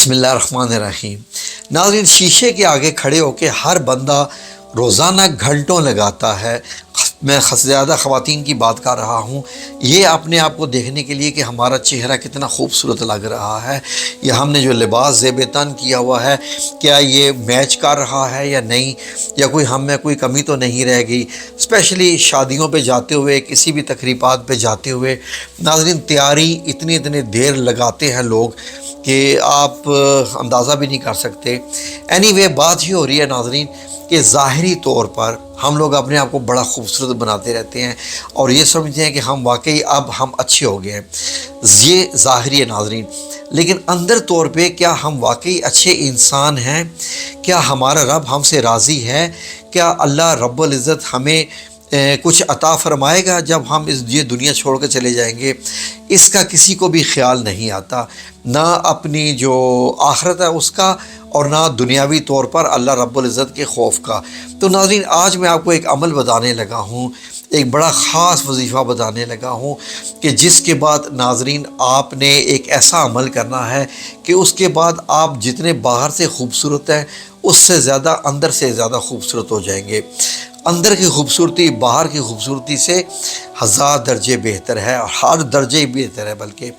بسم اللہ الرحمن الرحیم۔ ناظرین، شیشے کے آگے کھڑے ہو کے ہر بندہ روزانہ گھنٹوں لگاتا ہے، میں زیادہ خواتین کی بات کر رہا ہوں، یہ اپنے آپ کو دیکھنے کے لیے کہ ہمارا چہرہ کتنا خوبصورت لگ رہا ہے، یا ہم نے جو لباس زیب تن کیا ہوا ہے کیا یہ میچ کر رہا ہے یا نہیں، یا ہم میں کوئی کمی تو نہیں رہ گئی۔ اسپیشلی شادیوں پہ جاتے ہوئے، کسی بھی تقریبات پہ جاتے ہوئے ناظرین، تیاری اتنی دیر لگاتے ہیں لوگ کہ آپ اندازہ بھی نہیں کر سکتے۔ اینی وے، بات یہ ہو رہی ہے ناظرین کہ ظاہری طور پر ہم لوگ اپنے آپ کو بڑا خوبصورت بناتے رہتے ہیں اور یہ سمجھتے ہیں کہ ہم واقعی اب ہم اچھے ہو گئے ہیں، یہ ظاہری ہے ناظرین۔ لیکن اندر طور پہ کیا ہم واقعی اچھے انسان ہیں؟ کیا ہمارا رب ہم سے راضی ہے؟ کیا اللہ رب العزت ہمیں کچھ عطا فرمائے گا جب ہم یہ دنیا چھوڑ کے چلے جائیں گے؟ اس کا کسی کو بھی خیال نہیں آتا، نہ اپنی جو آخرت ہے اس کا، اور نہ دنیاوی طور پر اللہ رب العزت کے خوف کا۔ تو ناظرین، آج میں آپ کو ایک عمل بتانے لگا ہوں، ایک بڑا خاص وظیفہ بتانے لگا ہوں کہ جس کے بعد ناظرین آپ نے ایک ایسا عمل کرنا ہے کہ اس کے بعد آپ جتنے باہر سے خوبصورت ہیں اس سے زیادہ اندر سے زیادہ خوبصورت ہو جائیں گے۔ اندر کی خوبصورتی باہر کی خوبصورتی سے 1000 درجے بہتر ہے، اور ہر درجے ہی بہتر ہے۔ بلکہ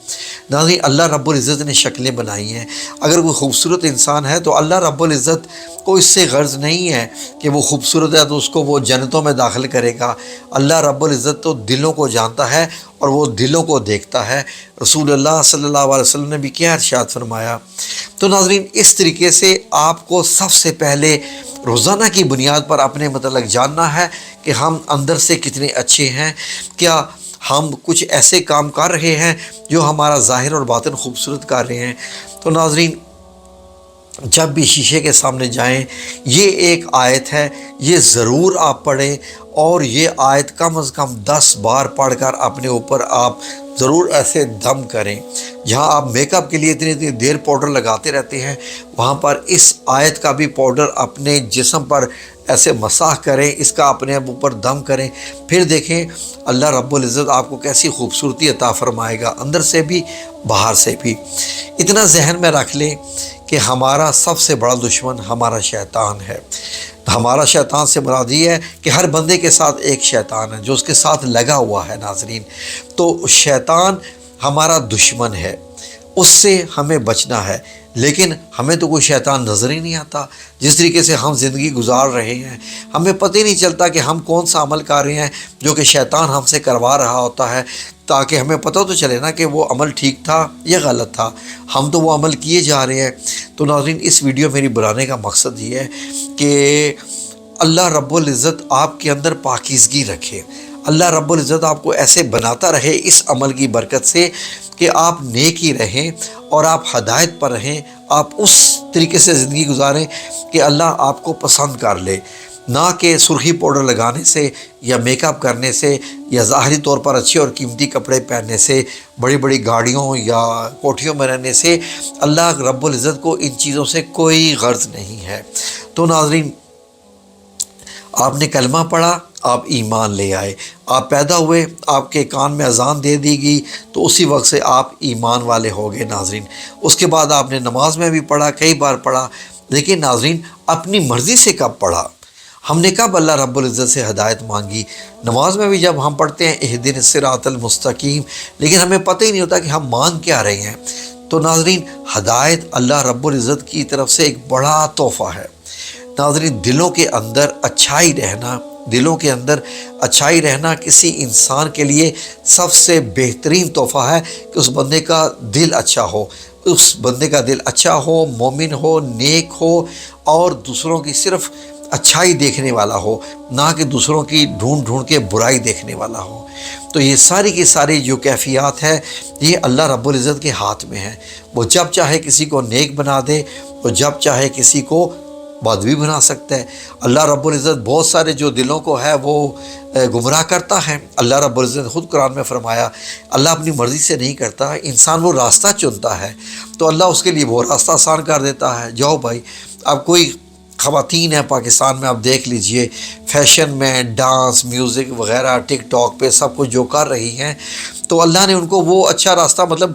ناظرین، اللہ رب العزت نے شکلیں بنائی ہیں، اگر کوئی خوبصورت انسان ہے تو اللہ رب العزت کو اس سے غرض نہیں ہے کہ وہ خوبصورت ہے تو اس کو وہ جنتوں میں داخل کرے گا۔ اللہ رب العزت تو دلوں کو جانتا ہے اور وہ دلوں کو دیکھتا ہے۔ رسول اللہ صلی اللہ علیہ وسلم نے بھی کیا ارشاد فرمایا؟ تو ناظرین، اس طریقے سے آپ کو سب سے پہلے روزانہ کی بنیاد پر اپنے متعلق جاننا ہے کہ ہم اندر سے کتنے اچھے ہیں، کیا ہم کچھ ایسے کام کر رہے ہیں جو ہمارا ظاہر اور باطن خوبصورت کر رہے ہیں۔ تو ناظرین، جب بھی شیشے کے سامنے جائیں، یہ ایک آیت ہے، یہ ضرور آپ پڑھیں، اور یہ آیت کم از کم 10 بار پڑھ کر اپنے اوپر آپ ضرور ایسے دم کریں۔ جہاں آپ میک اپ کے لیے اتنی دیر پاؤڈر لگاتے رہتے ہیں، وہاں پر اس آیت کا بھی پاؤڈر اپنے جسم پر ایسے مسح کریں، اس کا اپنے اوپر دم کریں، پھر دیکھیں اللہ رب العزت آپ کو کیسی خوبصورتی عطا فرمائے گا، اندر سے بھی باہر سے بھی۔ اتنا ذہن میں رکھ لیں کہ ہمارا سب سے بڑا دشمن ہمارا شیطان ہے۔ ہمارا شیطان سے مراد یہ ہے کہ ہر بندے کے ساتھ ایک شیطان ہے جو اس کے ساتھ لگا ہوا ہے ناظرین۔ تو شیطان ہمارا دشمن ہے، اس سے ہمیں بچنا ہے، لیکن ہمیں تو کوئی شیطان نظر ہی نہیں آتا۔ جس طریقے سے ہم زندگی گزار رہے ہیں، ہمیں پتہ ہی نہیں چلتا کہ ہم کون سا عمل کر رہے ہیں جو کہ شیطان ہم سے کروا رہا ہوتا ہے، تاکہ ہمیں پتہ تو چلے نا کہ وہ عمل ٹھیک تھا یا غلط تھا، ہم تو وہ عمل کیے جا رہے ہیں۔ تو ناظرین، اس ویڈیو میری بنانے کا مقصد یہ ہے کہ اللہ رب العزت آپ کے اندر پاکیزگی رکھے، اللہ رب العزت آپ کو ایسے بناتا رہے اس عمل کی برکت سے کہ آپ نیک ہی رہیں اور آپ ہدایت پر رہیں، آپ اس طریقے سے زندگی گزاریں کہ اللہ آپ کو پسند کر لے، نہ کہ سرخی پاؤڈر لگانے سے یا میک اپ کرنے سے یا ظاہری طور پر اچھے اور قیمتی کپڑے پہننے سے، بڑی بڑی گاڑیوں یا کوٹھیوں میں رہنے سے۔ اللہ رب العزت کو ان چیزوں سے کوئی غرض نہیں ہے۔ تو ناظرین، آپ نے کلمہ پڑھا، آپ ایمان لے آئے، آپ پیدا ہوئے، آپ کے کان میں اذان دے دی گئی، تو اسی وقت سے آپ ایمان والے ہو گئے ناظرین۔ اس کے بعد آپ نے نماز میں بھی پڑھا، کئی بار پڑھا، لیکن ناظرین اپنی مرضی سے کب پڑھا؟ ہم نے کب اللہ رب العزت سے ہدایت مانگی؟ نماز میں بھی جب ہم پڑھتے ہیں اہدنا الصراط المستقیم، لیکن ہمیں پتہ ہی نہیں ہوتا کہ ہم مانگ کیا رہے ہیں۔ تو ناظرین، ہدایت اللہ رب العزت کی طرف سے ایک بڑا تحفہ ہے۔ ناظرین، دلوں کے اندر اچھائی رہنا، دلوں کے اندر اچھائی رہنا کسی انسان کے لیے سب سے بہترین تحفہ ہے کہ اس بندے کا دل اچھا ہو، اس بندے کا دل اچھا ہو، مومن ہو، نیک ہو، اور دوسروں کی صرف اچھائی دیکھنے والا ہو، نہ کہ دوسروں کی ڈھونڈ کے برائی دیکھنے والا ہو۔ تو یہ ساری کی ساری جو کیفیات ہے، یہ اللہ رب العزت کے ہاتھ میں ہے۔ وہ جب چاہے کسی کو نیک بنا دے، وہ جب چاہے کسی کو بد بھی بنا سکتا ہے۔ اللہ رب العزت بہت سارے جو دلوں کو ہے وہ گمراہ کرتا ہے۔ اللہ رب العزت نے خود قرآن میں فرمایا، اللہ اپنی مرضی سے نہیں کرتا، انسان وہ راستہ چنتا ہے تو اللہ اس کے لیے وہ راستہ آسان کر دیتا ہے۔ جاؤ بھائی، اب کوئی خواتین ہیں پاکستان میں، آپ دیکھ لیجئے، فیشن میں ڈانس، میوزک وغیرہ، ٹک ٹاک پہ سب کچھ جو کر رہی ہیں، تو اللہ نے ان کو وہ اچھا راستہ، مطلب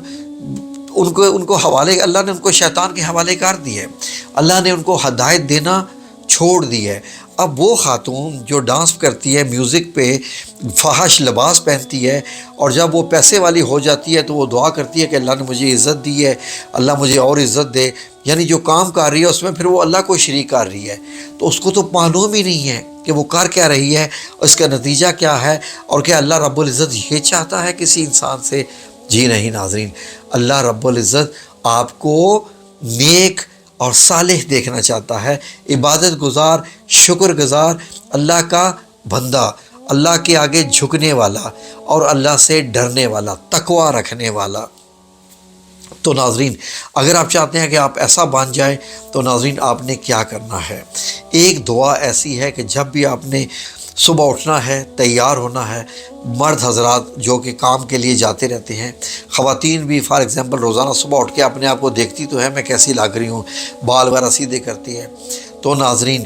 ان کو حوالے، اللہ نے ان کو شیطان کے حوالے کر دی ہے، اللہ نے ان کو ہدایت دینا چھوڑ دی ہے۔ اب وہ خاتون جو ڈانس کرتی ہے، میوزک پہ فحش لباس پہنتی ہے، اور جب وہ پیسے والی ہو جاتی ہے تو وہ دعا کرتی ہے کہ اللہ نے مجھے عزت دی ہے، اللہ مجھے اور عزت دے، یعنی جو کام کر رہی ہے اس میں پھر وہ اللہ کو شریک کر رہی ہے، تو اس کو تو معلوم ہی نہیں ہے کہ وہ کر کیا رہی ہے، اس کا نتیجہ کیا ہے، اور کیا اللہ رب العزت یہ چاہتا ہے کسی انسان سے؟ جی نہیں ناظرین، اللہ رب العزت آپ کو نیک اور صالح دیکھنا چاہتا ہے، عبادت گزار، شکر گزار، اللہ کا بندہ، اللہ کے آگے جھکنے والا اور اللہ سے ڈرنے والا، تقوی رکھنے والا۔ تو ناظرین، اگر آپ چاہتے ہیں کہ آپ ایسا بن جائیں تو ناظرین آپ نے کیا کرنا ہے؟ ایک دعا ایسی ہے کہ جب بھی آپ نے صبح اٹھنا ہے، تیار ہونا ہے، مرد حضرات جو کہ کام کے لیے جاتے رہتے ہیں، خواتین بھی فار ایگزامپل روزانہ صبح اٹھ کے اپنے آپ کو دیکھتی تو ہے میں کیسی لگ رہی ہوں، بال وغیرہ سیدھے کرتی ہے، تو ناظرین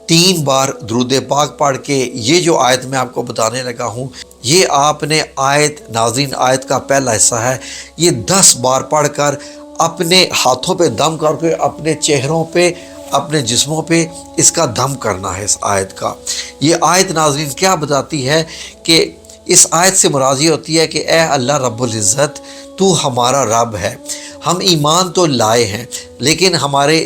3 بار درود پاک پڑھ کے یہ جو آیت میں آپ کو بتانے لگا ہوں، یہ آپ نے آیت، ناظرین آیت کا پہلا حصہ ہے، یہ 10 بار پڑھ کر اپنے ہاتھوں پہ دم کر کے اپنے چہروں پہ، اپنے جسموں پہ اس کا دم کرنا ہے اس آیت کا۔ یہ آیت ناظرین کیا بتاتی ہے کہ اس آیت سے مراد یہ ہوتی ہے کہ اے اللہ رب العزت، تو ہمارا رب ہے، ہم ایمان تو لائے ہیں لیکن ہمارے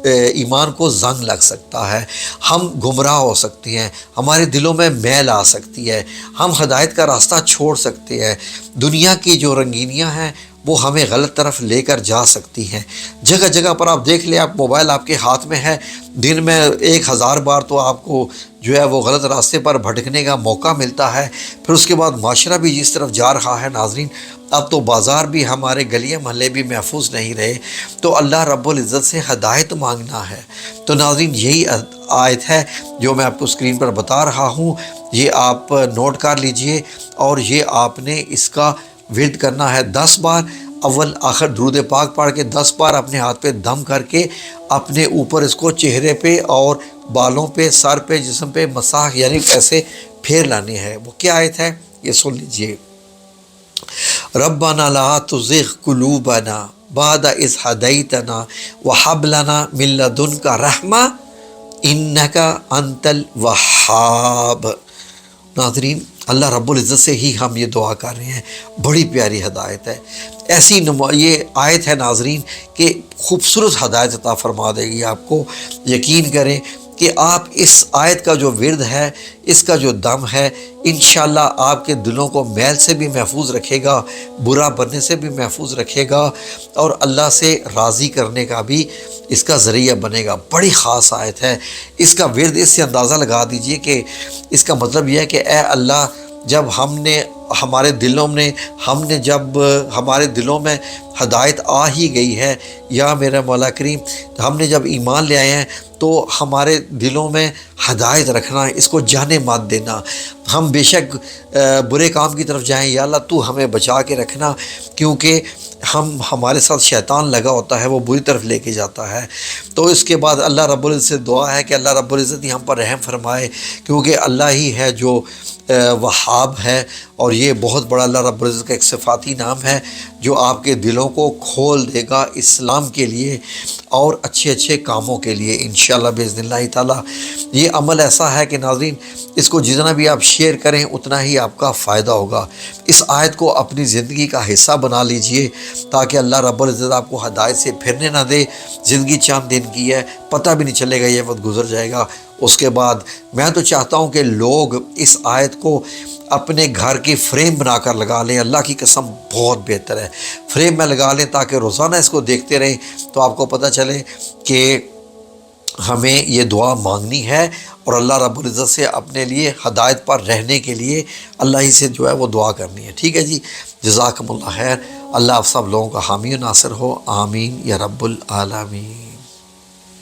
ایمان کو زنگ لگ سکتا ہے، ہم گمراہ ہو سکتے ہیں، ہمارے دلوں میں میل آ سکتی ہے، ہم ہدایت کا راستہ چھوڑ سکتے ہیں، دنیا کی جو رنگینیاں ہیں وہ ہمیں غلط طرف لے کر جا سکتی ہیں۔ جگہ جگہ پر آپ دیکھ لیں، آپ موبائل آپ کے ہاتھ میں ہے، دن میں 1000 بار تو آپ کو جو ہے وہ غلط راستے پر بھٹکنے کا موقع ملتا ہے، پھر اس کے بعد معاشرہ بھی جس طرف جا رہا ہے ناظرین، اب تو بازار بھی، ہمارے گلیاں محلے بھی محفوظ نہیں رہے، تو اللہ رب العزت سے ہدایت مانگنا ہے۔ تو ناظرین یہی آیت ہے جو میں آپ کو اسکرین پر بتا رہا ہوں، یہ آپ نوٹ کر لیجئے، اور یہ آپ نے اس کا ورد کرنا ہے 10 بار، اول آخر درود پاک پڑھ کے 10 بار اپنے ہاتھ پہ دم کر کے اپنے اوپر اس کو چہرے پہ اور بالوں پہ، سر پہ، جسم پہ مساح یعنی ایسے پھیر لانے ہے۔ وہ کیا آیت ہے یہ سن لیجئے۔ ربنا لا تزغ قلوبنا بعد اذ ہدیتنا وہب لنا من لدنک رحمہ انک انت الوہاب۔ ناظرین اللہ رب العزت سے ہی ہم یہ دعا کر رہے ہیں، بڑی پیاری ہدایت ہے، ایسی یہ آیت ہے ناظرین کہ خوبصورت ہدایت عطا فرما دے گی آپ کو۔ یقین کریں کہ آپ اس آیت کا جو ورد ہے، اس کا جو دم ہے، انشاءاللہ آپ کے دلوں کو میل سے بھی محفوظ رکھے گا، برا بننے سے بھی محفوظ رکھے گا، اور اللہ سے راضی کرنے کا بھی اس کا ذریعہ بنے گا۔ بڑی خاص آیت ہے، اس کا ورد اس سے اندازہ لگا دیجئے کہ اس کا مطلب یہ ہے کہ اے اللہ، جب ہمارے دلوں میں ہدایت آ ہی گئی ہے، یا میرا مولا کریم ہم نے جب ایمان لے آئے ہیں تو ہمارے دلوں میں ہدایت رکھنا، اس کو جانے مت دینا، ہم بے شک برے کام کی طرف جائیں، یا اللہ تو ہمیں بچا کے رکھنا، کیونکہ ہمارے ساتھ شیطان لگا ہوتا ہے، وہ بری طرف لے کے جاتا ہے۔ تو اس کے بعد اللہ رب العزت سے دعا ہے کہ اللہ رب العزت ہی ہم پر رحم فرمائے، کیونکہ اللہ ہی ہے جو وہاب ہے، اور یہ بہت بڑا اللہ رب العزت کا ایک صفاتی نام ہے جو آپ کے دلوں کو کھول دے گا اسلام کے لیے اور اچھے اچھے کاموں کے لیے انشاءاللہ باذن اللہ تعالیٰ۔ یہ عمل ایسا ہے کہ ناظرین اس کو جتنا بھی آپ شیئر کریں اتنا ہی آپ کا فائدہ ہوگا۔ اس آیت کو اپنی زندگی کا حصہ بنا لیجئے تاکہ اللہ رب العزت آپ کو ہدایت سے پھرنے نہ دے۔ زندگی چند دن کی ہے، پتہ بھی نہیں چلے گا، یہ وقت گزر جائے گا۔ اس کے بعد میں تو چاہتا ہوں کہ لوگ اس آیت کو اپنے گھر کی فریم بنا کر لگا لیں، اللہ کی قسم بہت بہتر ہے، فریم میں لگا لیں تاکہ روزانہ اس کو دیکھتے رہیں، تو آپ کو پتہ چلے کہ ہمیں یہ دعا مانگنی ہے، اور اللہ رب العزت سے اپنے لیے ہدایت پر رہنے کے لیے اللہ ہی سے جو ہے وہ دعا کرنی ہے۔ ٹھیک ہے جی، جزاکم اللہ خیر، اللہ آپ سب لوگوں کا حامی و ناصر ہو، آمین یا رب العالمین۔